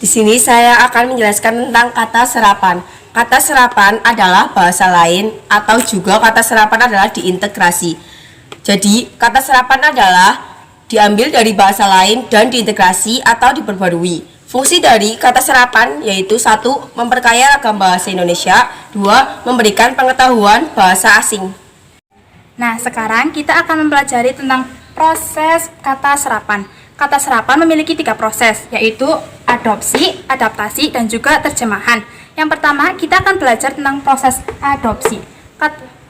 Di sini saya akan menjelaskan tentang kata serapan. Kata serapan adalah bahasa lain atau juga kata serapan adalah diintegrasi. Jadi, kata serapan adalah diambil dari bahasa lain dan diintegrasi atau diperbarui. Fungsi dari kata serapan yaitu 1. Memperkaya ragam bahasa Indonesia. 2. Memberikan pengetahuan bahasa asing. Nah, sekarang kita akan mempelajari tentang proses kata serapan. Kata serapan memiliki 3 proses, yaitu adopsi, adaptasi, dan juga terjemahan. Yang pertama, kita akan belajar tentang proses adopsi.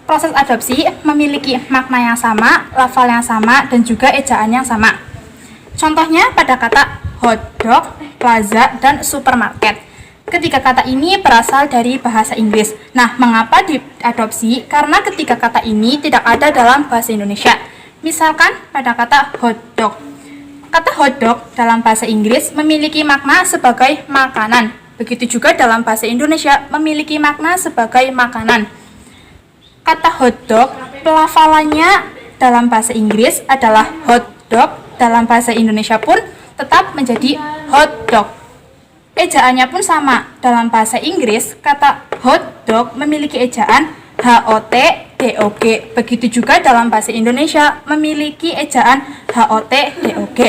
Proses adopsi memiliki makna yang sama, lafal yang sama, dan juga ejaan yang sama. Contohnya pada kata hotdog, plaza, dan supermarket. Ketiga kata ini berasal dari bahasa Inggris. Nah, mengapa diadopsi? Karena ketiga kata ini tidak ada dalam bahasa Indonesia. Misalkan pada kata hotdog. Kata hotdog dalam bahasa Inggris memiliki makna sebagai makanan. Begitu juga dalam bahasa Indonesia memiliki makna sebagai makanan. Kata hotdog, pelafalannya dalam bahasa Inggris adalah hotdog, dalam bahasa Indonesia pun tetap menjadi hotdog. Ejaannya pun sama. Dalam bahasa Inggris, kata hotdog memiliki ejaan HOT-DOG. Begitu juga dalam bahasa Indonesia memiliki ejaan HOT-DOG.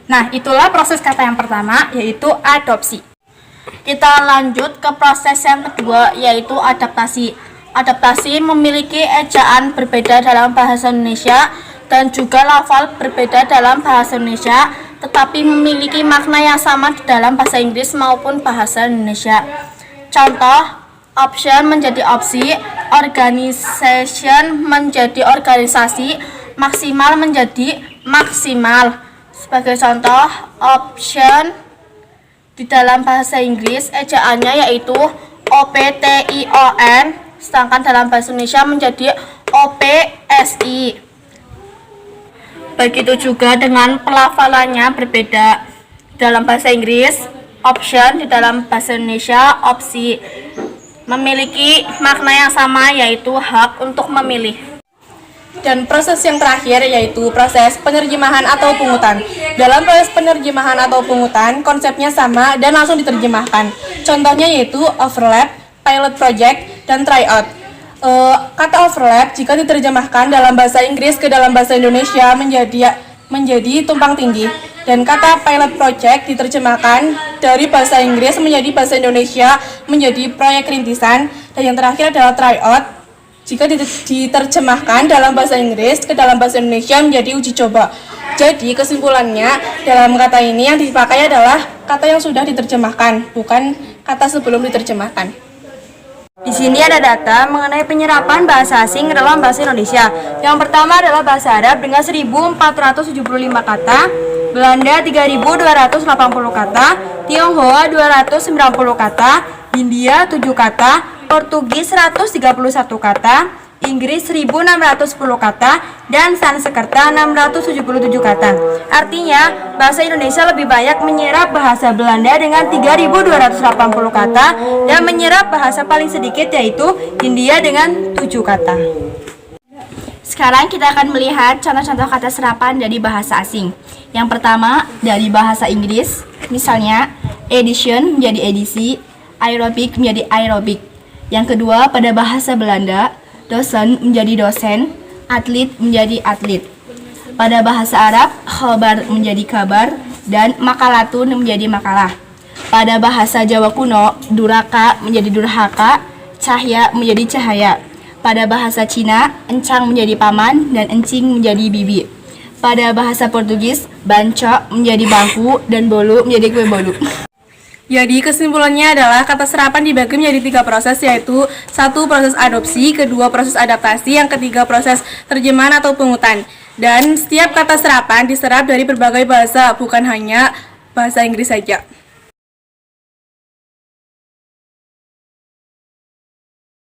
Nah, itulah proses kata yang pertama, yaitu adopsi. Kita lanjut ke proses yang kedua, yaitu adaptasi. Adaptasi memiliki ejaan berbeda dalam bahasa Indonesia dan juga lafal berbeda dalam bahasa Indonesia, tetapi memiliki makna yang sama di dalam bahasa Inggris maupun bahasa Indonesia. Contoh, option menjadi opsi, organization menjadi organisasi, maksimal menjadi maksimal. Sebagai contoh, option di dalam bahasa Inggris ejaannya yaitu OPTION, sedangkan dalam bahasa Indonesia menjadi OPSI. Begitu juga dengan pelafalannya berbeda. Dalam bahasa Inggris, option, di dalam bahasa Indonesia opsi. Memiliki makna yang sama, yaitu hak untuk memilih. Dan proses yang terakhir yaitu proses penerjemahan atau pungutan. Dalam proses penerjemahan atau pungutan, konsepnya sama dan langsung diterjemahkan. Contohnya yaitu overlap, pilot project, dan tryout. Kata overlap jika diterjemahkan dalam bahasa Inggris ke dalam bahasa Indonesia menjadi tumpang tindih, dan kata pilot project diterjemahkan dari bahasa Inggris menjadi bahasa Indonesia menjadi proyek rintisan, dan yang terakhir adalah tryout jika diterjemahkan dalam bahasa Inggris ke dalam bahasa Indonesia menjadi uji coba. Jadi kesimpulannya dalam kata ini yang dipakai adalah kata yang sudah diterjemahkan, bukan kata sebelum diterjemahkan. Di sini ada data mengenai penyerapan bahasa asing dalam bahasa Indonesia. Yang pertama adalah bahasa Arab dengan 1475 kata, Belanda 3280 kata, Tionghoa 290 kata, Hindia 7 kata, Portugis 131 kata, Inggris 1610 kata, dan Sanskerta 677 kata. Artinya, bahasa Indonesia lebih banyak menyerap bahasa Belanda dengan 3280 kata dan menyerap bahasa paling sedikit yaitu Hindia dengan 7 kata. Sekarang kita akan melihat contoh-contoh kata serapan dari bahasa asing. Yang pertama, dari bahasa Inggris, misalnya edition menjadi edisi, aerobik menjadi aerobik. Yang kedua, pada bahasa Belanda, dosen menjadi dosen, atlet menjadi atlet. Pada bahasa Arab, khabar menjadi kabar, dan makalatun menjadi makalah. Pada bahasa Jawa kuno, duraka menjadi durhaka, cahya menjadi cahaya. Pada bahasa Cina, encang menjadi paman, dan encing menjadi bibi. Pada bahasa Portugis, banco menjadi bangku, dan bolu menjadi kue bolu. Jadi kesimpulannya adalah kata serapan dibagi menjadi 3 proses, yaitu 1. Proses adopsi, 2. Proses adaptasi, yang ketiga proses terjemahan atau pungutan. Dan setiap kata serapan diserap dari berbagai bahasa, bukan hanya bahasa Inggris saja.